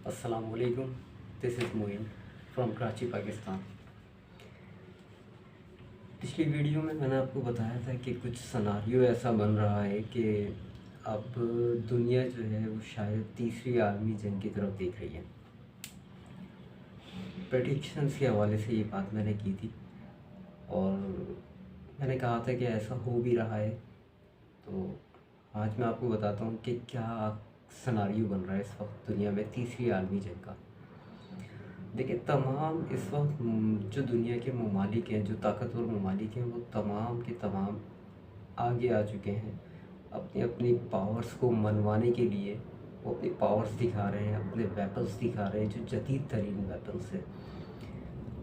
अस्सलाम वालेकुम। This is Moin from Karachi, Pakistan. पिछली वीडियो में मैंने आपको बताया था कि कुछ सिनेरियो ऐसा बन रहा है कि अब दुनिया जो है वो शायद तीसरी आलमी जंग की तरफ देख रही है। प्रेडिक्शंस के हवाले से ये बात मैंने की थी और मैंने कहा था कि ऐसा हो भी रहा है। तो आज मैं आपको बताता हूँ कि क्या सिनेरियो बन रहा है इस वक्त दुनिया में तीसरी आलमी जंग का। देखिए, तमाम इस वक्त जो दुनिया के ममालिक हैं, जो ताकतवर ममालिक हैं, वो तमाम के तमाम आगे आ चुके हैं। अपनी अपनी पावर्स को मनवाने के लिए वो अपनी पावर्स दिखा रहे हैं, अपने वेपन्स दिखा रहे हैं जो जदीद तरीन वेपन्स हैं।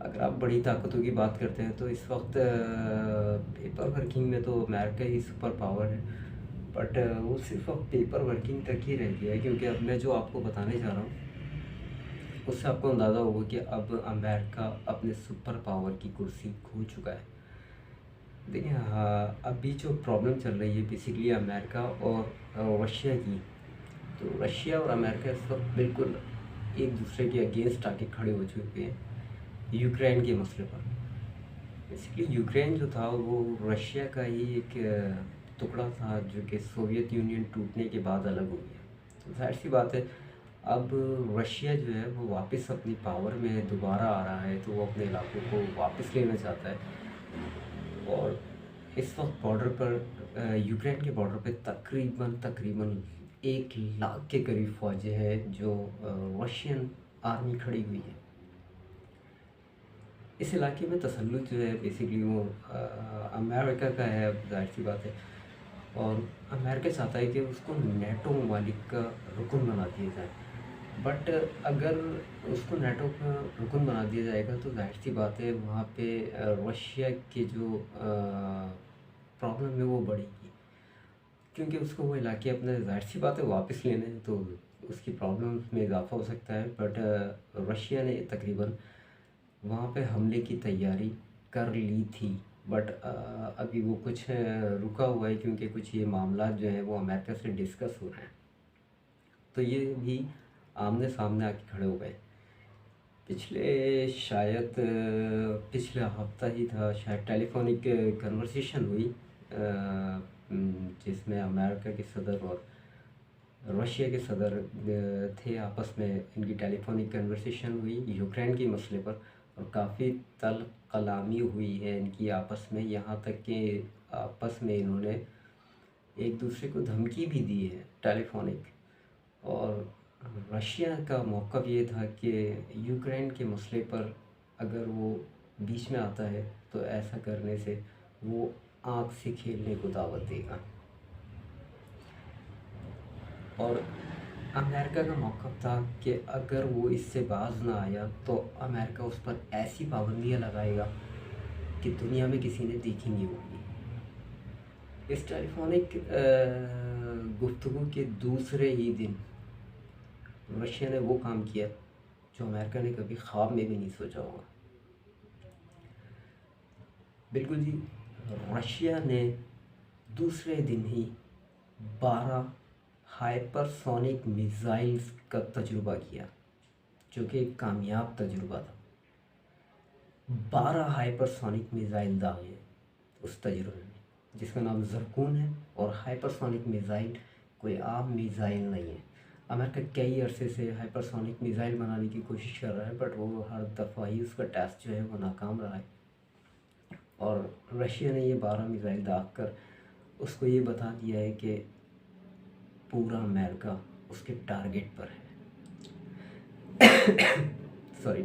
अगर आप बड़ी ताकतों की बात करते हैं तो इस वक्त पेपर वर्किंग में तो अमेरिका ही सुपर पावर है। बट वो सिर्फ अब पेपर वर्किंग तक ही रह गया है, क्योंकि अब मैं जो आपको बताने जा रहा हूँ उससे आपको अंदाज़ा होगा कि अब अमेरिका अपने सुपर पावर की कुर्सी खो चुका है। देखिए, हाँ, अभी जो प्रॉब्लम चल रही है बेसिकली अमेरिका और रशिया की। तो रशिया और अमेरिका इस वक्त बिल्कुल एक दूसरे के अगेंस्ट आके खड़े हो चुके हैं यूक्रेन के मसले पर। बेसिकली यूक्रेन जो था वो रशिया का ही एक टुकड़ा था जो कि सोवियत यूनियन टूटने के बाद अलग हो गया। तो जाहिर सी बात है, अब रशिया जो है वो वापस अपनी पावर में दोबारा आ रहा है, तो वो अपने इलाकों को वापस लेना चाहता है। और इस वक्त बॉर्डर पर यूक्रेन के बॉर्डर पे तकरीबन तकरीबन 1 लाख के करीब फौजें हैं जो रशियन आर्मी खड़ी हुई है। इस इलाके में तसल्लुत जो है बेसिकली वो अमेरिका का है, अब जाहिर सी बात है। और अमेरिका चाहता है कि उसको नेटो ममालिक का रुकन बना दिया जाए। बट अगर उसको नेटो का रुकन बना दिया जाएगा तो जाहिर सी बात है वहाँ पे रशिया के जो प्रॉब्लम है वो बढ़ेगी, क्योंकि उसको वो इलाके अपने जाहिर सी बात है वापस लेने हैं, तो उसकी प्रॉब्लम में इजाफा हो सकता है। बट रशिया ने तकरीबन वहाँ पे हमले की तैयारी कर ली थी। बट अभी वो कुछ रुका हुआ है, क्योंकि कुछ ये मामला जो है वो अमेरिका से डिस्कस हो रहे हैं। तो ये भी आमने सामने आके खड़े हो गए। पिछले शायद पिछला हफ्ता ही था शायद टेलीफोनिक कन्वर्सेशन हुई जिसमें अमेरिका के सदर और रशिया के सदर थे आपस में। इनकी टेलीफोनिक कन्वर्सेशन हुई यूक्रेन के मसले पर और काफ़ी तल कलामी हुई है इनकी आपस में, यहाँ तक कि आपस में इन्होंने एक दूसरे को धमकी भी दी है टेलीफोनिक। और रशिया का मौक़िफ़ ये था कि यूक्रेन के मसले पर अगर वो बीच में आता है तो ऐसा करने से वो आँख से खेलने को दावत देगा। और अमेरिका का मौक़िफ़ था कि अगर वो इससे बाज ना आया तो अमेरिका उस पर ऐसी पाबंदियाँ लगाएगा कि दुनिया में किसी ने देखी नहीं होगी। इस टेलीफोनिक गुफ्तगू के दूसरे ही दिन रशिया ने वो काम किया जो अमेरिका ने कभी ख्वाब में भी नहीं सोचा होगा। बिल्कुल जी, रशिया ने दूसरे दिन ही 12 हाइपरसोनिक मिसाइल्स का तजुर्बा किया, जो कि एक कामयाब तजुर्बा था। 12 हाइपरसोनिक मिसाइल दागे उस तजुर्बे में, जिसका नाम ज़रकून है। और हाइपरसोनिक मिसाइल कोई आम मिसाइल नहीं है। अमेरिका कई अरसे से हाइपरसोनिक मिसाइल बनाने की कोशिश कर रहा है, बट वो हर दफ़ा ही उसका टेस्ट जो है वो नाकाम रहा है। और रशिया ने ये 12 मिसाइल दाग कर उसको ये बता दिया है कि पूरा अमेरिका उसके टारगेट पर है। सॉरी।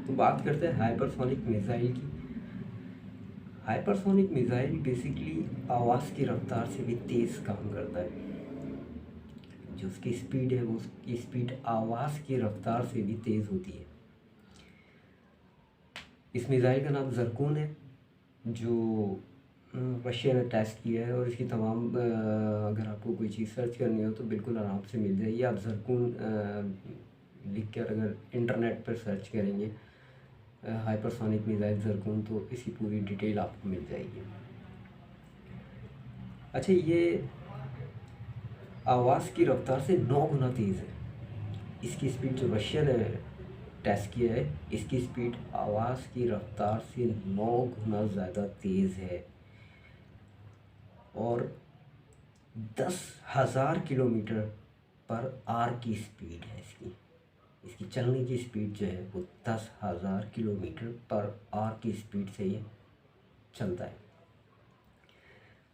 तो बात करते हैं हाइपरसोनिक मिसाइल की। हाइपरसोनिक मिसाइल बेसिकली आवाज़ की रफ्तार से भी तेज़ काम करता है। जो उसकी स्पीड है वो उसकी स्पीड आवाज़ की रफ्तार से भी तेज़ होती है। इस मिसाइल का नाम ज़रकून है, जो रशिया ने टेस्ट किया है। और इसकी तमाम अगर आपको कोई चीज़ सर्च करनी हो तो बिल्कुल आराम से मिल जाएगी। आप ज़रकून लिख कर अगर इंटरनेट पर सर्च करेंगे हाइपरसोनिक मिसाइल ज़रकून, तो इसकी पूरी डिटेल आपको मिल जाएगी। अच्छा, ये आवाज़ की रफ्तार से 9 गुना तेज़ है। इसकी स्पीड जो रशिया ने टेस्ट किया है, इसकी स्पीड आवाज़ की रफ्तार से 9 गुना ज़्यादा तेज़ है और 10,000 किलोमीटर पर आर की स्पीड है इसकी। इसकी चलने की स्पीड जो है वो 10,000 किलोमीटर पर आर की स्पीड से ये चलता है।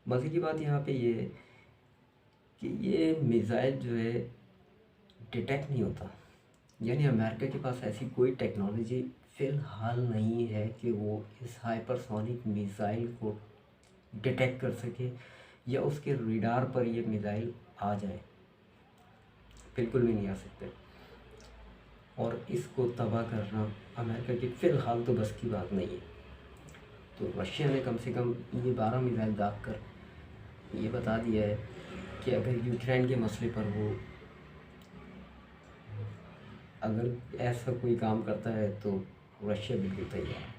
मज़े की बात यहाँ पे ये है कि ये मिज़ाइल जो है डिटेक्ट नहीं होता, यानी अमेरिका के पास ऐसी कोई टेक्नोलॉजी फ़िलहाल नहीं है कि वो इस हाइपरसोनिक मिज़ाइल को डिटेक्ट कर सके या उसके रडार पर ये मिज़ाइल आ जाए। बिल्कुल भी नहीं आ सकते और इसको तबाह करना अमेरिका की फ़िलहाल तो बस की बात नहीं है। तो रशिया ने कम से कम ये 12 मिज़ाइल दाग कर ये बता दिया है कि अगर यूक्रेन के मसले पर वो अगर ऐसा कोई काम करता है तो रशिया बिल्कुल तैयार है।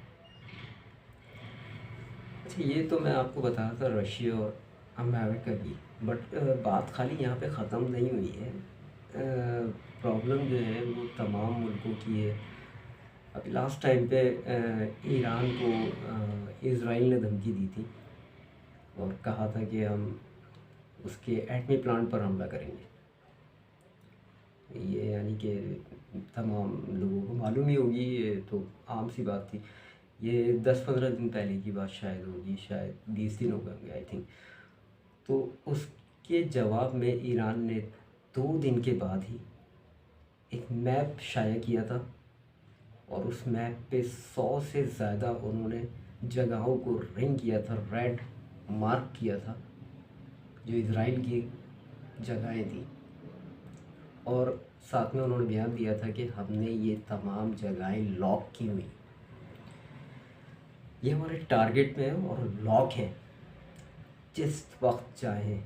अच्छा, ये तो मैं आपको बता रहा था रशिया और अमेरिका की, बट बात खाली यहाँ पे ख़त्म नहीं हुई है। प्रॉब्लम जो है वो तमाम मुल्कों की है। अभी लास्ट टाइम पे ईरान को इज़राइल ने धमकी दी थी और कहा था कि हम उसके एटमी प्लांट पर हमला करेंगे। ये यानी कि तमाम लोगों को मालूम ही होगी, ये तो आम सी बात थी। ये 10-15 दिन पहले की बात शायद होगी, शायद 20 दिन हो गए आई थिंक। तो उसके जवाब में ईरान ने 2 दिन के बाद ही एक मैप शाया किया था और उस मैप पे 100 से ज़्यादा उन्होंने जगहों को रिंग किया था, रेड मार्क किया था जो इज़राइल की जगहें थी और साथ में उन्होंने बयान दिया था कि हमने ये तमाम जगहें लॉक की हुई, ये हमारे टारगेट में है और लॉक है, जिस वक्त चाहें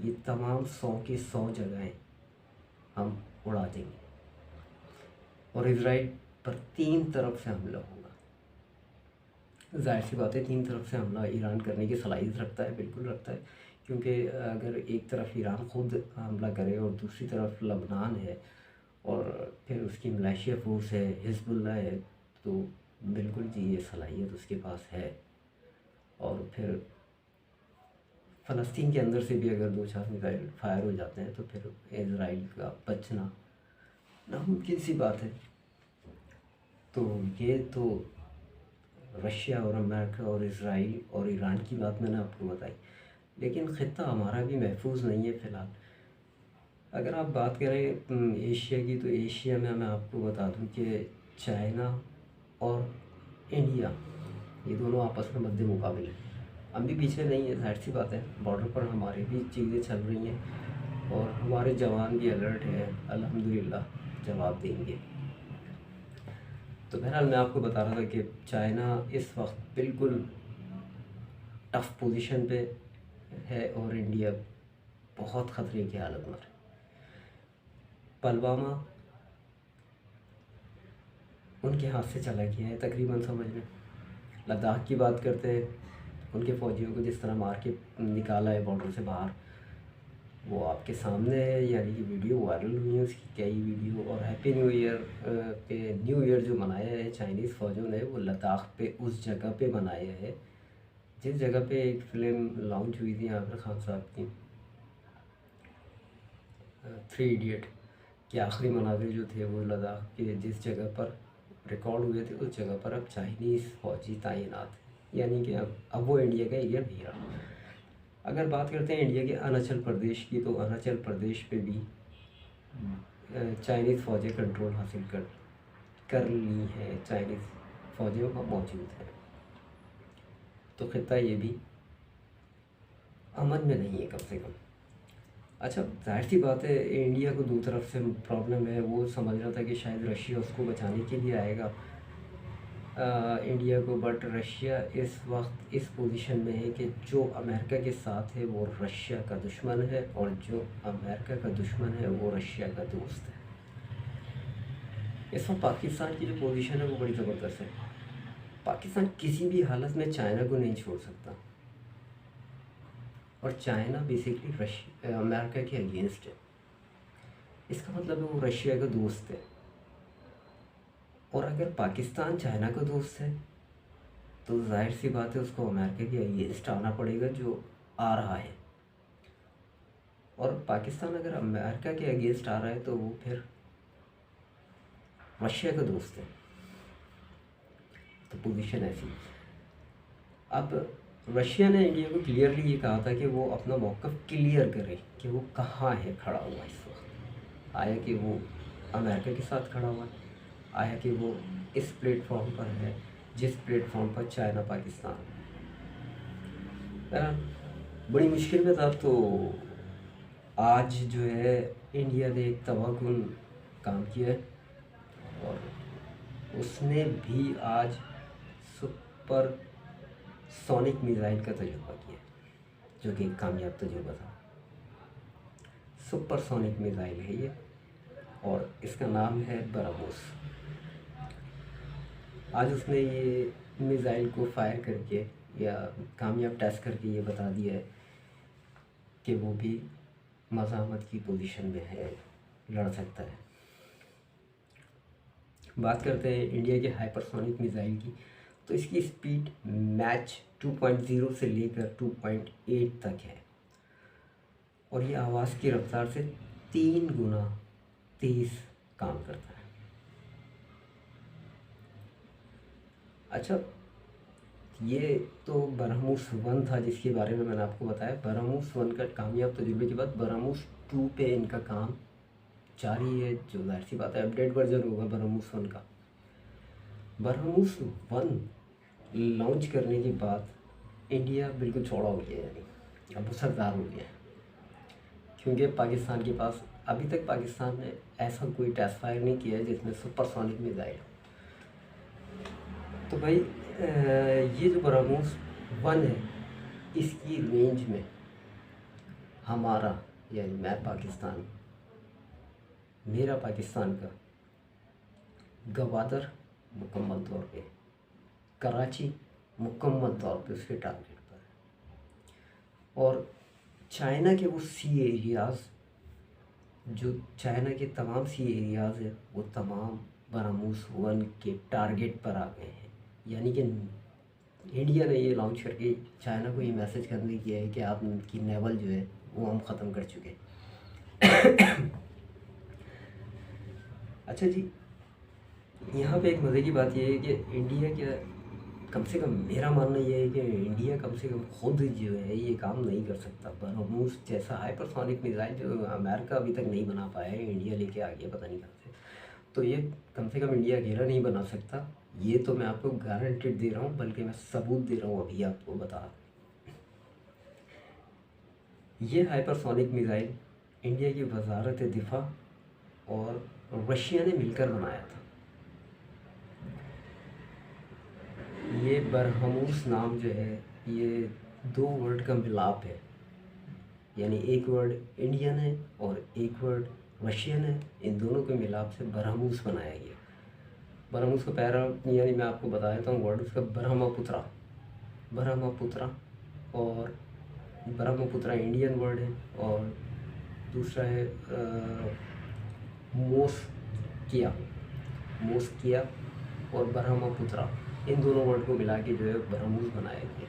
ये तमाम 100 की 100 जगहें हम उड़ा देंगे और इज़राइल पर 3 तरफ से हमला होगा। जाहिर सी बात है 3 तरफ से हमला ईरान करने की सलाहियत रखता है, बिल्कुल रखता है, क्योंकि अगर एक तरफ ईरान ख़ुद हमला करे और दूसरी तरफ लबनान है और फिर उसकी मलेशिया फोर्स है, हिजबुल्लाह है, तो बिल्कुल जी ये सलाहियत उसके पास है। और फिर फ़लस्तीन के अंदर से भी अगर 2-4 मिसाइल फायर हो जाते हैं तो फिर इज़राइल का बचना नामुमकिन सी बात है। तो ये तो रशिया और अमेरिका और इज़राइल और ईरान की बात मैंने आपको बताई, लेकिन ख़ित्ता हमारा भी महफूज नहीं है फ़िलहाल। अगर आप बात करें एशिया की, तो एशिया में मैं आपको बता दूं कि चाइना और इंडिया ये दोनों आपस में मद्दे मुकाबले हैं। हम भी पीछे नहीं है, जाहिर सी बात है, बॉर्डर पर हमारी भी चीज़ें चल रही हैं और हमारे जवान भी अलर्ट हैं, अल्हम्दुलिल्लाह जवाब देंगे। तो बहरहाल मैं आपको बता रहा था कि चाइना इस वक्त बिल्कुल टफ़ पोजीशन पे है और इंडिया बहुत ख़तरे की हालत में है। पुलवामा उनके हाथ से चला गया है तकरीबन, समझ लें। लद्दाख की बात करते हैं, उनके फ़ौजियों को जिस तरह मार के निकाला है बॉर्डर से बाहर, वो आपके सामने है, यानी कि वीडियो वायरल हुई है उसकी कई वीडियो। और हैप्पी न्यू ईयर पे न्यू ईयर जो मनाया है चाइनीज़ फ़ौजों ने, वो लद्दाख पे उस जगह पे मनाया है जिस जगह पे एक फ़िल्म लॉन्च हुई थी आमिर खान साहब की, 3 इडियट के आखिरी मनाज़िर जो थे वो लद्दाख के जिस जगह पर रिकॉर्ड हुए थे उस जगह पर अब चाइनीज़ फ़ौजी तैनात हैं, यानी कि अब वो इंडिया का एरिया नहीं रहा। अगर बात करते हैं इंडिया के अरुणाचल प्रदेश की, तो अरुणाचल प्रदेश पे भी चाइनीज़ फ़ौजें कंट्रोल हासिल कर ली है, चाइनीज़ फ़ौजियों का मौजूद है। तो ख़ित्ता ये भी अमन में नहीं है कम से कम। अच्छा, जाहिर सी बात है इंडिया को 2 तरफ से प्रॉब्लम है। वो समझ रहा था कि शायद रशिया उसको बचाने के लिए आएगा इंडिया को, बट रशिया इस वक्त इस पोजीशन में है कि जो अमेरिका के साथ है वो रशिया का दुश्मन है और जो अमेरिका का दुश्मन है वो रशिया का दोस्त है। इस वक्त पाकिस्तान की जो पोजीशन है वो बड़ी ज़बरदस्त है। पाकिस्तान किसी भी हालत में चाइना को नहीं छोड़ सकता और चाइना बेसिकली अमेरिका के अगेंस्ट है। इसका मतलब है वो रशिया का दोस्त है। और अगर पाकिस्तान चाइना का दोस्त है तो जाहिर सी बात है उसको अमेरिका के अगेंस्ट आना पड़ेगा जो आ रहा है। और पाकिस्तान अगर अमेरिका के अगेंस्ट आ रहा है तो वो फिर रशिया का दोस्त है। तो पोजीशन ऐसी। अब रशिया ने इंडिया को क्लियरली ये कहा था कि वो अपना मौक़िफ़ क्लियर करे कि वो कहाँ है खड़ा हुआ इस वक्त। आया कि वो अमेरिका के साथ खड़ा हुआ है, आया कि वो इस प्लेटफॉर्म पर है जिस प्लेटफॉर्म पर चाइना पाकिस्तान है। बड़ी मुश्किल में था। तो आज जो है इंडिया ने एक तबाहकुन काम किया है और उसने भी आज सुपर सोनिक मिसाइल का तजुर्बा किया जो कि एक कामयाब तजुर्बा था। सुपर सोनिक मिसाइल है ये और इसका नाम है ब्रह्मोस। आज उसने ये मिसाइल को फायर करके या कामयाब टेस्ट करके ये बता दिया है कि वो भी मज़ाहमत की पोजीशन में है, लड़ सकता है। बात करते हैं इंडिया के हाइपरसोनिक मिसाइल की। तो इसकी स्पीड मैच 2.0 से लेकर 2.8 तक है और ये आवाज़ की रफ्तार से 3 गुना तेज़ काम करता है। अच्छा, ये तो ब्रह्मोस 1 था जिसके बारे में मैंने आपको बताया। ब्रह्मोस 1 का कामयाब तजुर्बे के बाद ब्रह्मोस 2 पे इनका काम जारी है, जो जाहिर सी बात है अपडेट वर्जन होगा ब्रह्मोस 1 का। ब्रह्मोस 1 लॉन्च करने के बाद इंडिया बिल्कुल चौड़ा हो गया, यानी अब वो सरदार हो गया है। क्योंकि पाकिस्तान के पास अभी तक पाकिस्तान ने ऐसा कोई टेस्ट फायर नहीं किया है जिसमें सुपरसोनिक मिसाइल। तो भाई ये जो ब्रह्मोस 1 है इसकी रेंज में हमारा यानी मेरा पाकिस्तान का गवादर मुकम्मल तौर पे, कराची मुकम्मल तौर पे उसके टारगेट पर है। और चाइना के वो सी एरियाज़, जो चाइना के तमाम सी एरियाज़ हैं वो तमाम ब्रह्मोस 1 के टारगेट पर आ गए हैं। यानी कि इंडिया ने ये लॉन्च करके चाइना को ये मैसेज करने किया है कि आपकी नेवल जो है वो हम ख़त्म कर चुके हैं। अच्छा जी, यहाँ पे एक मज़े की बात यह है कि इंडिया क्या, कम से कम मेरा मानना यह है कि इंडिया कम से कम खुद जो है ये काम नहीं कर सकता। ब्रह्मोस जैसा हाइपरसोनिक मिसाइल जो अमेरिका अभी तक नहीं बना पाया है, इंडिया लेके आ गया पता नहीं कहाँ से। तो ये कम से कम इंडिया अकेला नहीं बना सकता, ये तो मैं आपको गारंटेड दे रहा हूँ, बल्कि मैं सबूत दे रहा हूँ अभी आपको बता। ये हाइपरसोनिक मिसाइल इंडिया की वजारत दिफा और रशिया ने मिलकर बनाया था। ये ब्रह्मोस नाम जो है ये 2 वर्ड का मिलाप है, यानी एक वर्ड इंडियन है और एक वर्ड रशियन है। इन दोनों के मिलाप से ब्रह्मोस बनाया गया। ब्रह्मोस का पहला यानी मैं आपको बता देता हूँ वर्ड उसका ब्रह्मपुत्रा। और ब्रह्मपुत्रा इंडियन वर्ड है और दूसरा है मोस्किया और ब्रह्मपुत्रा। इन दोनों वर्ड को मिला के जो है ब्रह्मोस बनाया गया।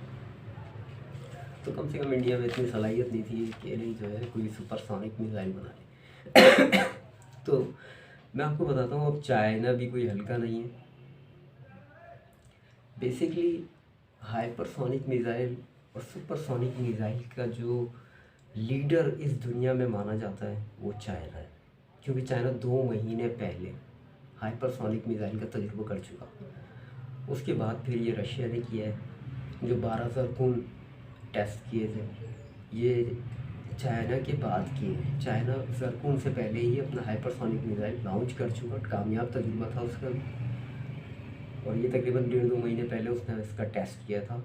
तो कम से कम इंडिया में इतनी सलाहियत नहीं थी कि नहीं जो है कोई सुपरसोनिक मिसाइल बना ले। तो मैं आपको बताता हूँ अब चाइना भी कोई हल्का नहीं है। बेसिकली हाइपरसोनिक मिसाइल और सुपरसोनिक मिसाइल का जो लीडर इस दुनिया में माना जाता है वो चाइना है, क्योंकि चाइना 2 महीने पहले हाइपरसोनिक मिसाइल का तजुर्बा कर चुका। उसके बाद फिर ये रशिया ने किया है, जो 12 ज़रकून टेस्ट किए थे ये चाइना के बाद किए हैं। चाइना ज़रकून से पहले ही अपना हाइपरसोनिक मिसाइल लॉन्च कर चुका, कामयाब तजुर्बा था उसका भी। और ये तकरीबन 1.5-2 महीने पहले उसने इसका टेस्ट किया था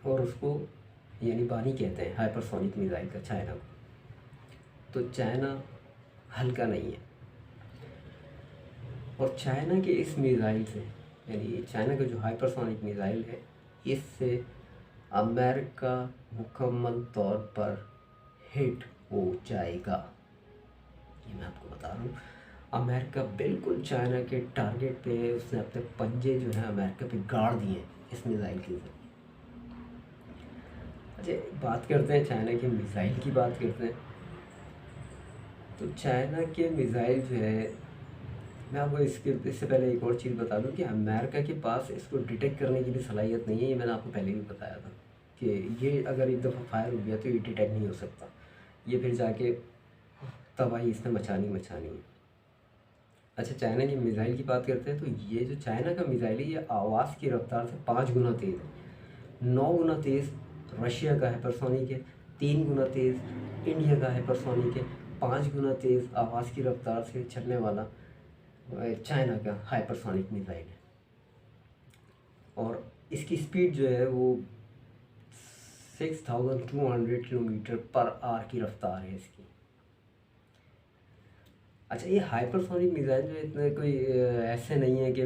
और उसको यानी बानी कहते हैं हाइपरसोनिक मिसाइल का चाइना को। तो चाइना हल्का नहीं है। और चाइना के इस मिसाइल से यानी चाइना का जो हाइपरसोनिक मिसाइल है इससे अमेरिका मुकम्मल तौर पर हिट हो जाएगा। ये मैं आपको बता रहा हूँ। अमेरिका बिल्कुल चाइना के टारगेट पे है, उसने अपने पंजे जो है अमेरिका पे गाड़ दिए हैं इस मिज़ाइल के ज़रिए। अच्छा, बात करते हैं चाइना की मिज़ाइल की बात करते हैं। तो चाइना के मिज़ाइल जो है, मैं आपको इससे पहले एक और चीज़ बता दूं कि अमेरिका के पास इसको डिटेक्ट करने की भी सलाहियत नहीं है। ये मैंने आपको पहले भी बताया था कि ये अगर एक दफ़ा फायर हो गया तो ये डिटेक्ट नहीं हो सकता, ये फिर जाके तबाही इसने मचानी मचानी है। अच्छा, चाइना की मिज़ाइल की बात करते हैं तो ये जो चाइना का मिज़ाइल है ये आवाज़ की रफ्तार से 5 गुना तेज़ है। 9 गुना तेज़ रशिया का हाइपरसोनिक है, 3 गुना तेज़ इंडिया का हाइपरसोनिक है, 5 गुना तेज़ आवाज़ की रफ्तार से चलने वाला चाइना का हाइपरसोनिक मिसाइल है। और इसकी स्पीड जो है वो 6200 किलोमीटर पर आवर की रफ्तार है इसकी। अच्छा, ये हाइपरसोनिक मिसाइल जो इतने कोई ऐसे नहीं है कि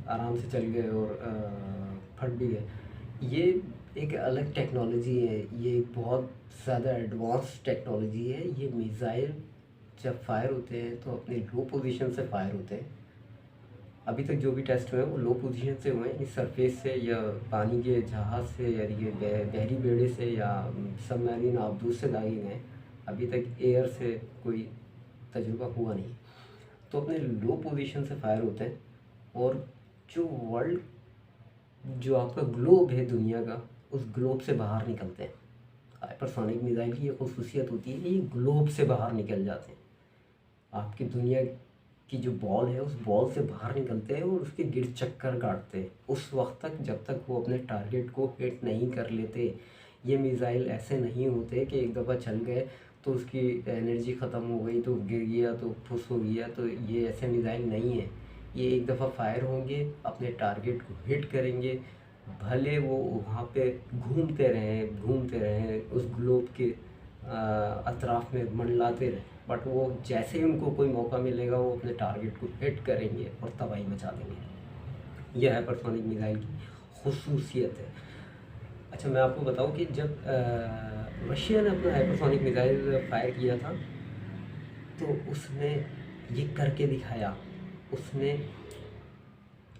आराम से चल गए और फट भी गए। ये एक अलग टेक्नोलॉजी है, ये बहुत ज़्यादा एडवांस टेक्नोलॉजी है। ये मिसाइल जब फायर होते हैं तो अपने लो पोजीशन से फायर होते हैं। अभी तक जो भी टेस्ट हुए हैं वो लो पोजीशन से हुए हैं, सरफेस से या पानी के जहाज़ से या ये बहरी बेड़े से या सबमरीन आबदूर से दागे गए। अभी तक एयर से कोई तजुर्बा हुआ नहीं। तो अपने लो पोजीशन से फायर होते हैं और जो वर्ल्ड जो आपका ग्लोब है दुनिया का, उस ग्लोब से बाहर निकलते हैं। हाइपरसोनिक मिसाइल की ये खसूसियत होती है कि ये ग्लोब से बाहर निकल जाते हैं। आपकी दुनिया की जो बॉल है उस बॉल से बाहर निकलते हैं और उसके गिर चक्कर काटते हैं उस वक्त तक जब तक वो अपने टारगेट को हिट नहीं कर लेते। ये मिसाइल ऐसे नहीं होते कि एक दफ़ा चल गए तो उसकी एनर्जी ख़त्म हो गई तो गिर गया तो फुस हो गया। तो ये ऐसे मिसाइल नहीं है। ये एक दफ़ा फायर होंगे, अपने टारगेट को हिट करेंगे, भले वो वहाँ पे घूमते रहें उस ग्लोब के अतराफ़ में मंडलाते रहे, बट वो जैसे ही उनको कोई मौका मिलेगा वो अपने टारगेट को हिट करेंगे और तबाही मचा देंगे। यह हाइपरसोनिक मिसाइल की खसूसियत है। अच्छा, मैं आपको बताऊं कि जब रशिया ने अपना हाइपरसोनिक मिसाइल फायर किया था तो उसने ये करके दिखाया। उसने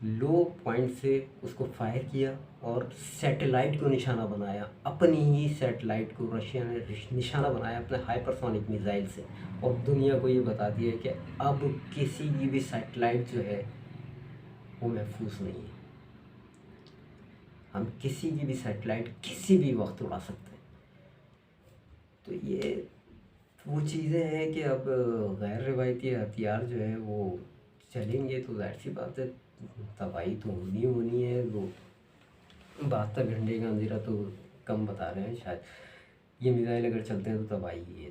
लो पॉइंट से उसको फायर किया और सैटेलाइट को निशाना बनाया। अपनी ही सैटेलाइट को रशिया ने निशाना बनाया अपने हाइपरसोनिक मिसाइल से और दुनिया को ये बता दिया कि अब किसी की भी सैटेलाइट जो है वो महफूज नहीं है। हम किसी की भी सैटेलाइट किसी भी वक्त उड़ा सकते हैं। तो ये वो चीज़ें हैं कि अब गैर रिवायती हथियार जो है वो चलेंगे तो जाहिर सी बात है तबाही तो होनी है। वो 72 घंटे का अंधेरा तो कम बता रहे हैं शायद। ये मिसाइल अगर चलते हैं तो तबाही है।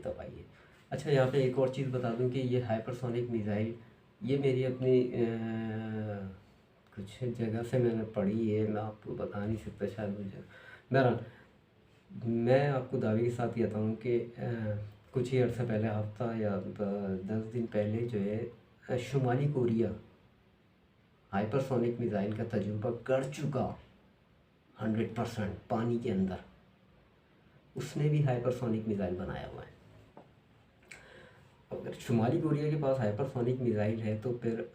अच्छा, यहाँ पे एक और चीज़ बता दूं कि ये हाइपरसोनिक मिसाइल ये मेरी अपनी कुछ जगह से मैंने पढ़ी है, मैं आपको बता नहीं सकता शायद मुझे। बहरहाल मैं आपको दावे के साथ कहता हूँ कि कुछ ही अर्सा पहले, हफ्ता या 10 दिन पहले जो है शुमाली कोरिया हाइपरसोनिक मिसाइल का तजुर्बा कर चुका 100% पानी के अंदर। उसने भी हाइपरसोनिक मिसाइल बनाया हुआ है। अगर शुमाली कोरिया के पास हाइपरसोनिक मिसाइल है तो फिर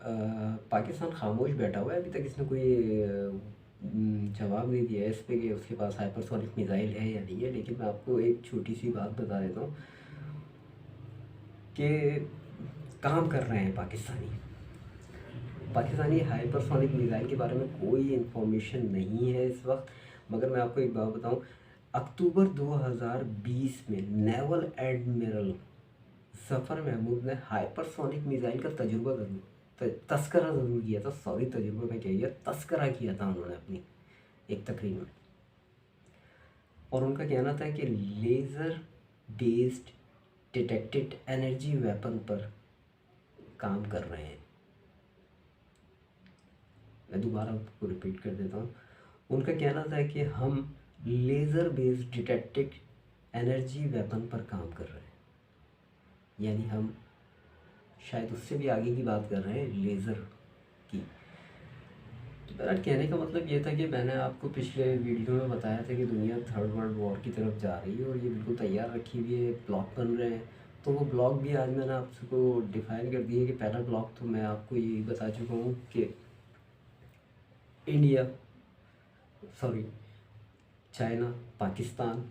पाकिस्तान खामोश बैठा हुआ है। अभी तक इसने कोई जवाब नहीं दिया है इस पे कि उसके पास हाइपरसोनिक मिसाइल है या नहीं है। लेकिन मैं आपको एक छोटी सी बात बता देता हूँ कि काम कर रहे हैं पाकिस्तानी हाइपरसोनिक मिसाइल के बारे में कोई इन्फॉर्मेशन नहीं है इस वक्त। मगर मैं आपको एक बात बताऊं, अक्टूबर 2020 में नेवल एडमिरल ज़फ़र महमूद ने हाइपरसोनिक मिसाइल का तस्करा ज़रूर किया था। सॉरी, तजुर्बा में क्या किया, तस्करा किया था उन्होंने अपनी एक तकरीर में। और उनका कहना था कि laser based detected energy weapon पर काम कर रहे हैं। मैं दोबारा आपको रिपीट कर देता हूँ। उनका कहना था कि हम laser based detected energy weapon पर काम कर रहे हैं, यानी हम शायद उससे भी आगे की बात कर रहे हैं, लेज़र की। तो मेरा कहने का मतलब ये था कि मैंने आपको पिछले वीडियो में बताया था कि दुनिया थर्ड वर्ल्ड वॉर की तरफ जा रही है और ये बिल्कुल तैयार रखी हुई है, प्लॉट बन रहे हैं तो वो ब्लॉग भी आज मैंने आपको डिफ़ाइन कर दिया कि पहला ब्लॉग तो मैं आपको यही बता चुका हूँ कि India, sorry, China, Pakistan,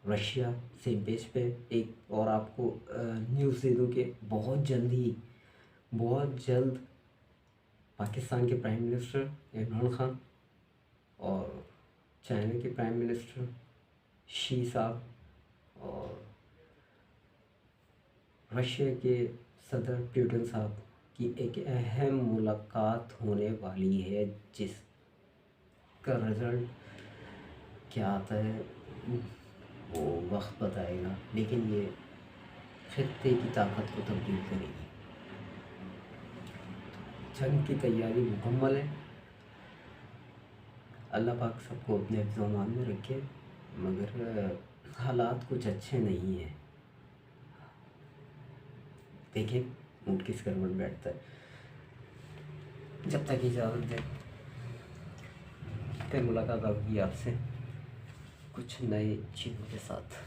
Russia same page पे। एक और आपको न्यूज़ दे दूँ कि बहुत जल्द पाकिस्तान के प्राइम मिनिस्टर इमरान खान और चाइना के प्राइम मिनिस्टर शी साहब और रशिया के सदर पुतिन साहब की एक अहम मुलाकात होने वाली है, जिसका रिज़ल्ट क्या आता है वो वक्त बताएगा, लेकिन ये खित्ते की ताकत को तब्दील करेगी। जंग की तैयारी मुकम्मल है। अल्लाह पाक सबको अपने हिफ्ज़ अमान में रखे, मगर हालात कुछ अच्छे नहीं हैं। देखिए ऊँट किस करवट बैठता है। जब तक इजाज़त दे, फिर मुलाकात होगी आपसे कुछ नए चीज़ों के साथ।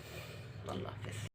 अल्लाह हाफ़िज़।